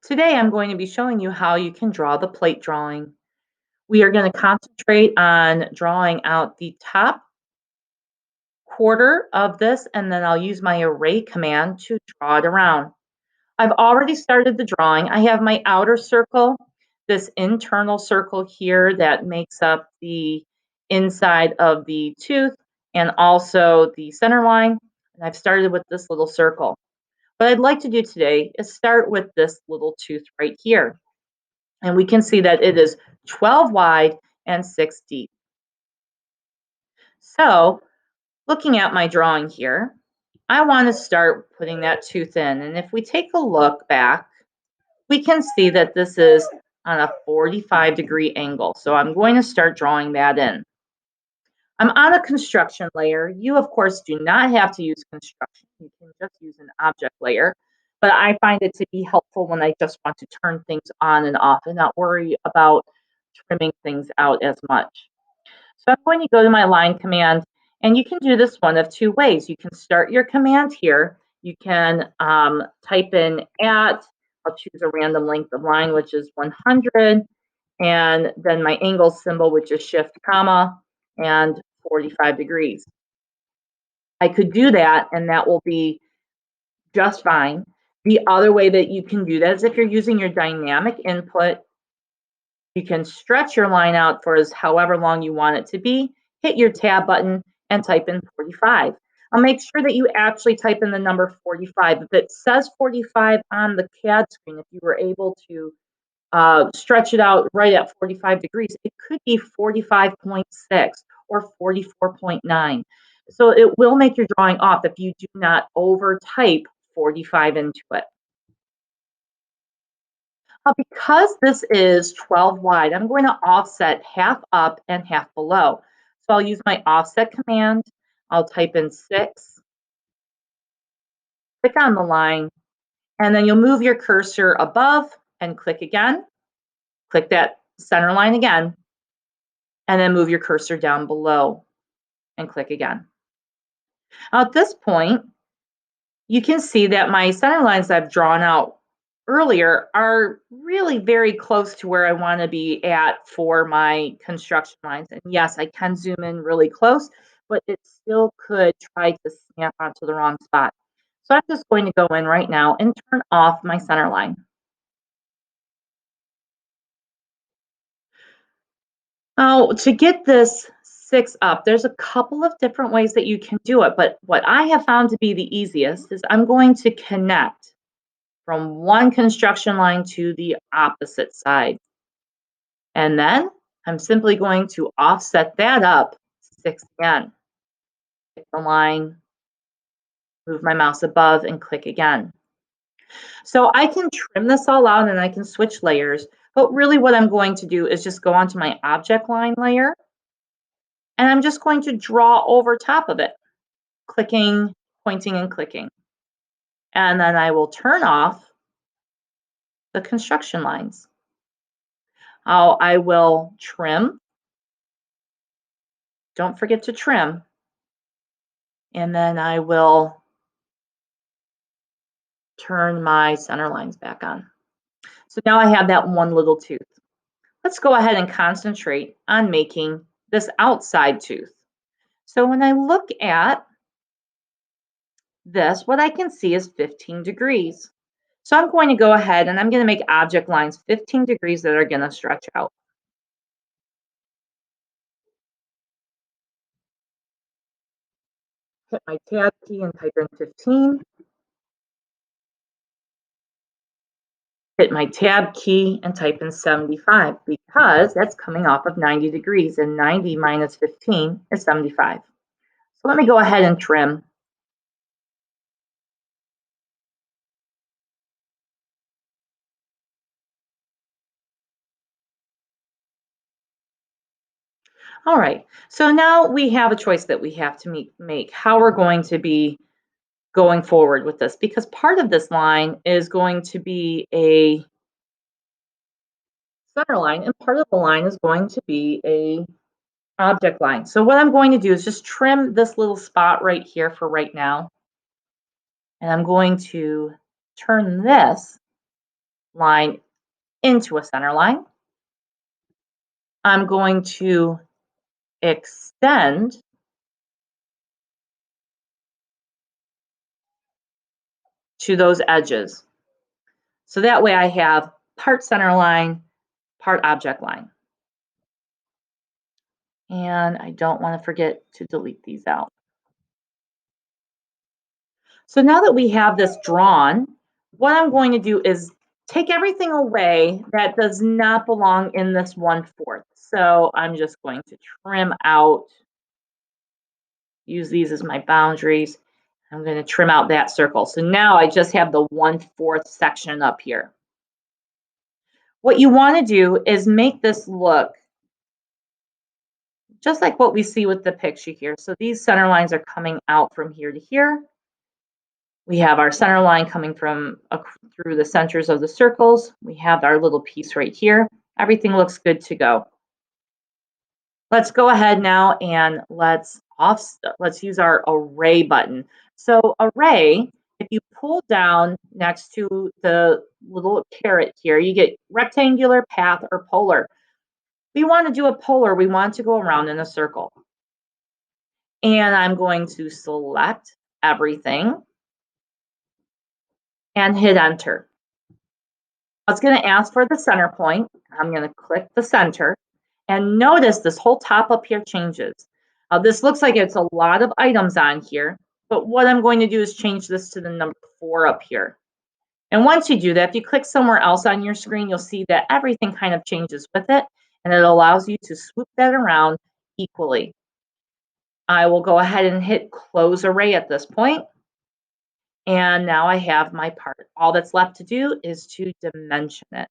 Today I'm going to be showing you how you can draw the plate drawing. We are going to concentrate on drawing out the top quarter of this, and then I'll use my array command to draw it around. I've already started the drawing. I have my outer circle, this internal circle here that makes up the inside of the tooth and also the center line. And I've started with this little circle. What I'd like to do today is start with this little tooth right here. And we can see that it is 12 wide and 6 deep. So looking at my drawing here, I want to start putting that tooth in. And if we take a look back, we can see that this is on a 45-degree angle. So I'm going to start drawing that in. I'm on a construction layer. You, of course, do not have to use construction. You can just use an object layer. But I find it to be helpful when I just want to turn things on and off and not worry about trimming things out as much. So I'm going to go to my line command, and you can do this one of two ways. You can start your command here. You can type in at, I'll choose a random length of line, which is 100, and then my angle symbol, which is shift, comma, and 45 degrees. I could do that, and that will be just fine. The other way that you can do that is if you're using your dynamic input, you can stretch your line out for as however long you want it to be, hit your tab button, and type in 45. I'll make sure that you actually type in the number 45. If it says 45 on the CAD screen, if you were able to stretch it out right at 45 degrees, it could be 45.6 or 44.9. So it will make your drawing off if you do not over type 45 into it. Because this is 12 wide, I'm going to offset half up and half below. So I'll use my offset command. I'll type in 6, click on the line, and then you'll move your cursor above and click again. Click that center line again, and then move your cursor down below and click again. Now at this point, you can see that my center lines I've drawn out earlier are really very close to where I want to be at for my construction lines. And yes, I can zoom in really close, but it still could try to snap onto the wrong spot. So I'm just going to go in right now and turn off my center line. Now, to get this 6 up, there's a couple of different ways that you can do it, but what I have found to be the easiest is I'm going to connect from one construction line to the opposite side. And then I'm simply going to offset that up 6 again. Pick the line, move my mouse above, and click again. So I can trim this all out and I can switch layers, but really what I'm going to do is just go onto my object line layer, and I'm just going to draw over top of it, clicking, pointing, and clicking. And then I will turn off the construction lines. I will trim. Don't forget to trim. And then I will turn my center lines back on. So now I have that one little tooth. Let's go ahead and concentrate on making this outside tooth. So when I look at this, what I can see is 15 degrees. So I'm going to go ahead and I'm going to make object lines 15 degrees that are going to stretch out. Hit my tab key and type in 15. Hit my tab key and type in 75 because that's coming off of 90 degrees, and 90 minus 15 is 75. So let me go ahead and trim. All right, so now we have a choice that we have to make how we're going to be going forward with this, because part of this line is going to be a center line and part of the line is going to be a object line. So what I'm going to do is just trim this little spot right here for right now. And I'm going to turn this line into a center line. I'm going to extend to those edges. So that way I have part center line, part object line. And I don't want to forget to delete these out. So now that we have this drawn, what I'm going to do is take everything away that does not belong in this 1/4. So I'm just going to trim out, use these as my boundaries. I'm going to trim out that circle. So now I just have the 1/4 section up here. What you want to do is make this look just like what we see with the picture here. So these center lines are coming out from here to here. We have our center line coming from through the centers of the circles. We have our little piece right here. Everything looks good to go. Let's go ahead now and let's use our array button. So array, if you pull down next to the little caret here, you get rectangular, path, or polar. We want to do a polar. We want to go around in a circle. And I'm going to select everything and hit enter. It's going to ask for the center point. I'm going to click the center and notice this whole top up here changes. This looks like it's a lot of items on here, but what I'm going to do is change this to the number 4 up here. And once you do that, if you click somewhere else on your screen, you'll see that everything kind of changes with it, and it allows you to swoop that around equally. I will go ahead and hit close array at this point. And now I have my part. All that's left to do is to dimension it.